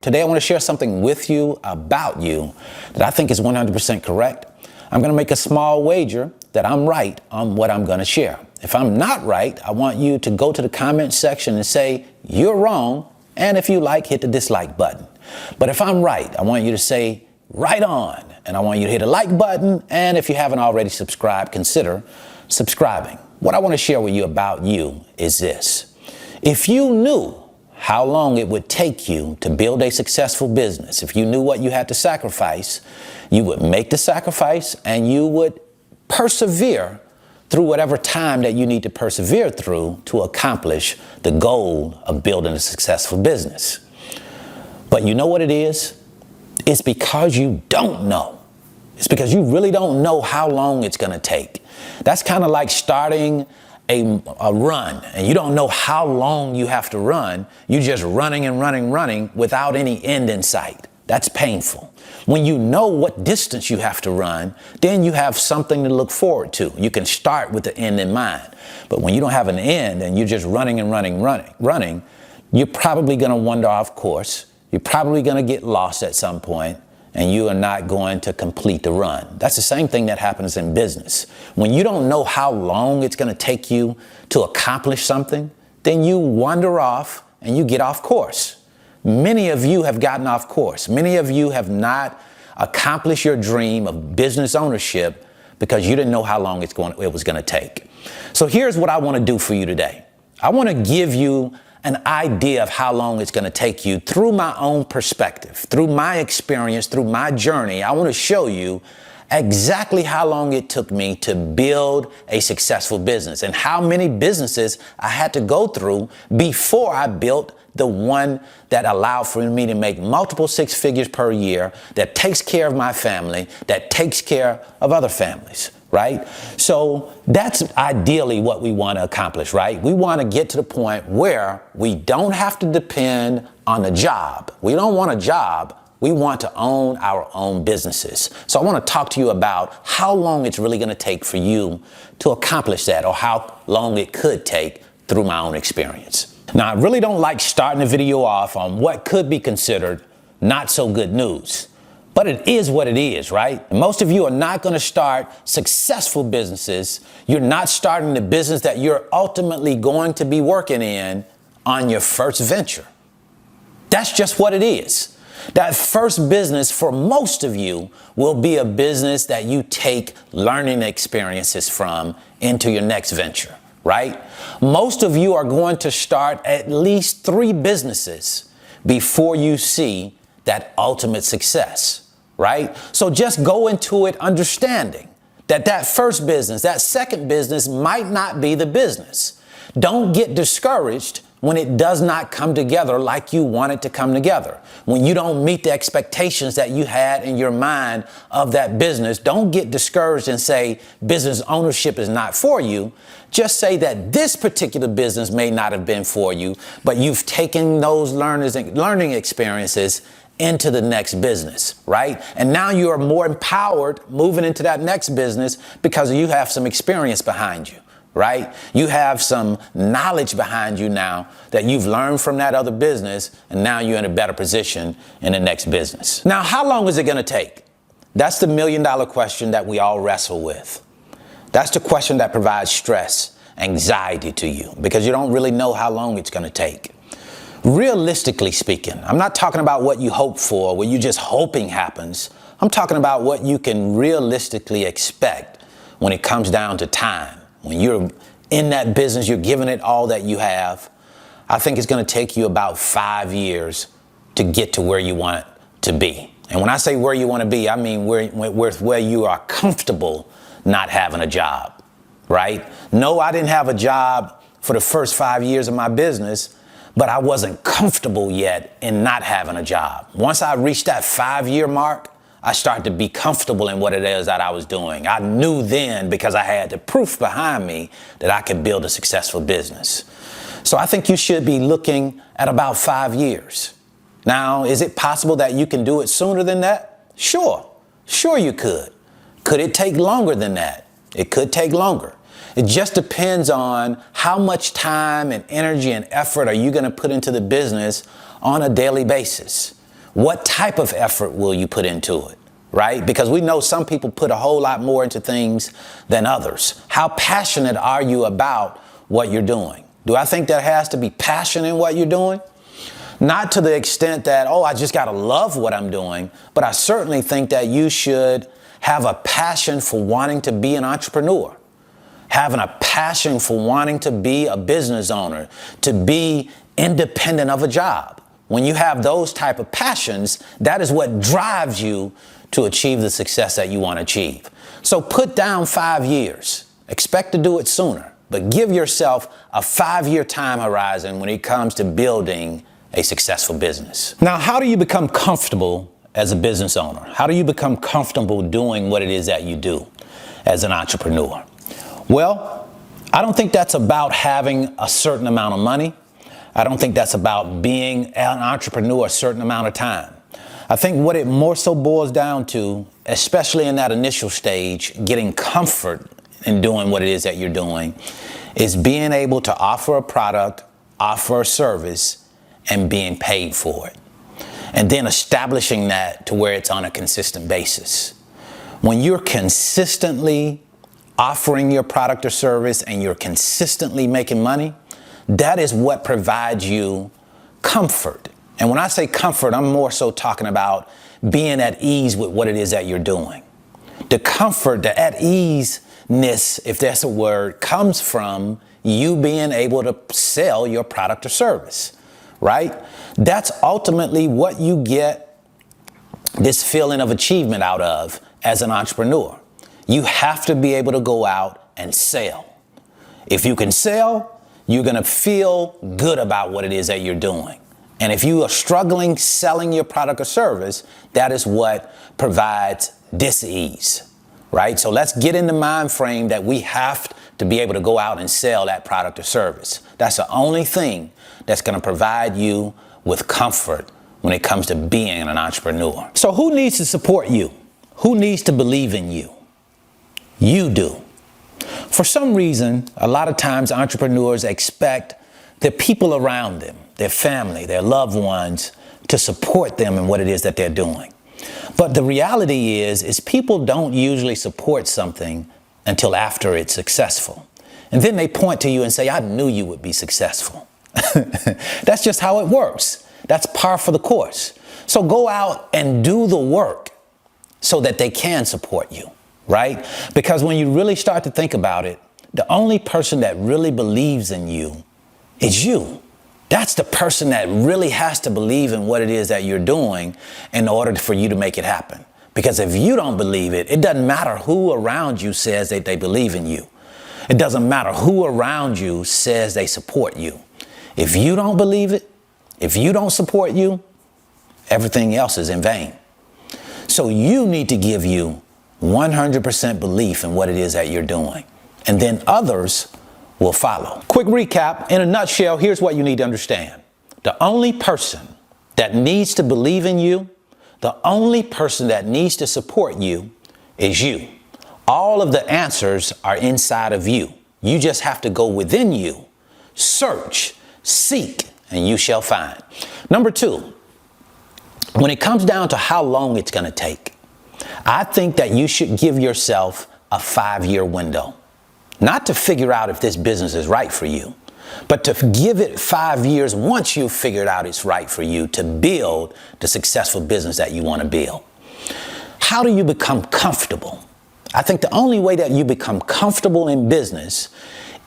Today I want to share something with you about you that I think is 100% correct. I'm going to make a small wager that I'm right on what I'm going to share. If I'm not right, I want you to go to the comment section and say you're wrong, and if you like, hit the dislike button. But if I'm right, I want you to say right on, and I want you to hit the like button, and if you haven't already subscribed, consider subscribing. What I want to share with you about you is this. If you knew how long it would take you to build a successful business, if you knew what you had to sacrifice, you would make the sacrifice and you would persevere through whatever time that you need to persevere through to accomplish the goal of building a successful business. But you know what it is? It's because you don't know. It's because you really don't know how long it's going to take. That's kind of like starting a run, and you don't know how long you have to run. You're just running and running without any end in sight. That's painful. When you know what distance you have to run, then you have something to look forward to. You can start with the end in mind. But when you don't have an end and you're just running and running, you're probably going to wander off course. You're probably going to get lost at some point, and you are not going to complete the run. That's the same thing that happens in business. When you don't know how long it's going to take you to accomplish something, then you wander off and you get off course. Many of you have gotten off course. Many of you have not accomplished your dream of business ownership because you didn't know how long it was going to take. So here's what I want to do for you today. I want to give you an idea of how long it's going to take you through my own perspective, through my experience, through my journey. I want to show you exactly how long it took me to build a successful business and how many businesses I had to go through before I built the one that allowed for me to make multiple six figures per year, that takes care of my family, that takes care of other families. Right? So that's ideally what we want to accomplish, right? We want to get to the point where we don't have to depend on a job. We don't want a job. We want to own our own businesses. So I want to talk to you about how long it's really going to take for you to accomplish that, or how long it could take through my own experience. Now, I really don't like starting the video off on what could be considered not so good news. But it is what it is, right? Most of you are not going to start successful businesses. You're not starting the business that you're ultimately going to be working in on your first venture. That's just what it is. That first business for most of you will be a business that you take learning experiences from into your next venture, right? Most of you are going to start at least 3 businesses before you see that ultimate success, right? So just go into it understanding that first business, that second business might not be the business. Don't get discouraged when it does not come together like you want it to come together. When you don't meet the expectations that you had in your mind of that business, don't get discouraged and say business ownership is not for you. Just say that this particular business may not have been for you, but you've taken those learning experiences into the next business, right? And now you are more empowered moving into that next business because you have some experience behind you, right? You have some knowledge behind you now that you've learned from that other business, and now you're in a better position in the next business. Now, how long is it going to take? That's the $1 million question that we all wrestle with. That's the question that provides stress, anxiety to you, because you don't really know how long it's going to take. Realistically speaking, I'm not talking about what you hope for, what you're just hoping happens. I'm talking about what you can realistically expect when it comes down to time. When you're in that business, you're giving it all that you have. I think it's going to take you about 5 years to get to where you want it to be. And when I say where you want to be, I mean where you are comfortable not having a job, right? No, I didn't have a job for the first 5 years of my business, but I wasn't comfortable yet in not having a job. Once I reached that 5-year mark, I started to be comfortable in what it is that I was doing. I knew then, because I had the proof behind me, that I could build a successful business. So I think you should be looking at about 5 years. Now, is it possible that you can do it sooner than that? Sure you could. Could it take longer than that? It could take longer. It just depends on how much time and energy and effort are you going to put into the business on a daily basis. What type of effort will you put into it, right? Because we know some people put a whole lot more into things than others. How passionate are you about what you're doing? Do I think there has to be passion in what you're doing? Not to the extent that, oh, I just got to love what I'm doing, but I certainly think that you should have a passion for wanting to be an entrepreneur, having a passion for wanting to be a business owner, to be independent of a job. When you have those type of passions, that is what drives you to achieve the success that you want to achieve. So put down 5 years. Expect to do it sooner, but give yourself a 5-year time horizon when it comes to building a successful business. Now, how do you become comfortable as a business owner? How do you become comfortable doing what it is that you do as an entrepreneur? Well, I don't think that's about having a certain amount of money. I don't think that's about being an entrepreneur a certain amount of time. I think what it more so boils down to, especially in that initial stage, getting comfort in doing what it is that you're doing, is being able to offer a product, offer a service, and being paid for it. And then establishing that to where it's on a consistent basis. When you're consistently offering your product or service and you're consistently making money, that is what provides you comfort. And when I say comfort, I'm more so talking about being at ease with what it is that you're doing. The comfort, the at easeness, if that's a word, comes from you being able to sell your product or service. Right? That's ultimately what you get this feeling of achievement out of as an entrepreneur. You have to be able to go out and sell. If you can sell, you're going to feel good about what it is that you're doing. And if you are struggling selling your product or service, that is what provides dis-ease, right? So let's get in the mind frame that we have to be able to go out and sell that product or service. That's the only thing that's going to provide you with comfort when it comes to being an entrepreneur. So who needs to support you? Who needs to believe in you? You do. For some reason, a lot of times entrepreneurs expect the people around them, their family, their loved ones, to support them in what it is that they're doing. But the reality is people don't usually support something until after it's successful. And then they point to you and say, I knew you would be successful. That's just how it works. That's par for the course. So go out and do the work so that they can support you, right? Because when you really start to think about it, the only person that really believes in you is you. That's the person that really has to believe in what it is that you're doing in order for you to make it happen. Because if you don't believe it, it doesn't matter who around you says that they believe in you. It doesn't matter who around you says they support you. If you don't believe it, if you don't support you, everything else is in vain. So you need to give you 100% belief in what it is that you're doing. And then others will follow. Quick recap. In a nutshell, here's what you need to understand. The only person that needs to believe in you, the only person that needs to support you is you. All of the answers are inside of you. You just have to go within you, search, seek, and you shall find. Number 2, when it comes down to how long it's going to take, I think that you should give yourself a 5-year window. Not to figure out if this business is right for you, but to give it 5 years once you've figured out it's right for you to build the successful business that you want to build. How do you become comfortable? I think the only way that you become comfortable in business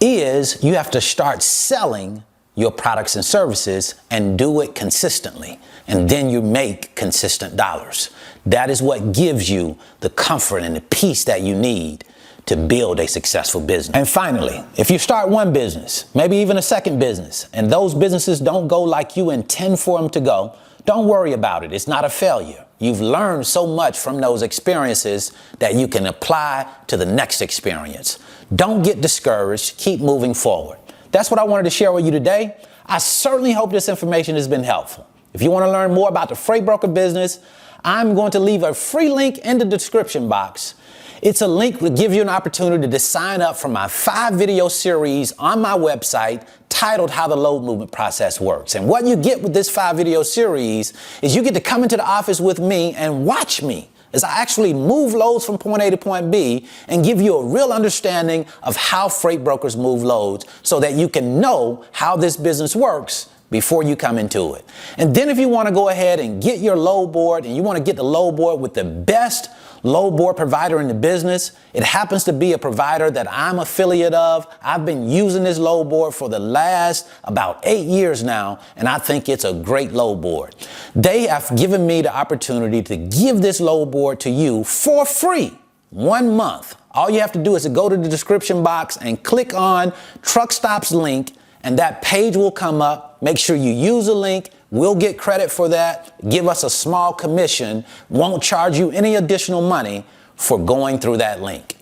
is you have to start selling your products and services and do it consistently. And then you make consistent dollars. That is what gives you the comfort and the peace that you need to build a successful business. And finally, if you start one business, maybe even a second business, and those businesses don't go like you intend for them to go, don't worry about it. It's not a failure. You've learned so much from those experiences that you can apply to the next experience. Don't get discouraged. Keep moving forward. That's what I wanted to share with you today. I certainly hope this information has been helpful. If you want to learn more about the freight broker business, I'm going to leave a free link in the description box. It's a link that gives you an opportunity to sign up for my 5-video series on my website titled How the Load Movement Process Works. And what you get with this 5-video series is you get to come into the office with me and watch me as I actually move loads from point A to point B and give you a real understanding of how freight brokers move loads so that you can know how this business works before you come into it. And then if you want to go ahead and get your load board and you want to get the load board with the best load board provider in the business, it happens to be a provider that I'm affiliate of. I've been using this load board for the last about 8 years now, and I think it's a great load board. They have given me the opportunity to give this load board to you for free 1 month. All you have to do is to go to the description box and click on TruckStop's link, and that page will come up. Make sure you use the link. We'll get credit for that. Give us a small commission. Won't charge you any additional money for going through that link.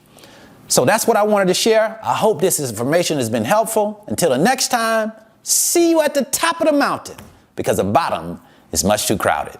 So that's what I wanted to share. I hope this information has been helpful. Until the next time, see you at the top of the mountain, because the bottom is much too crowded.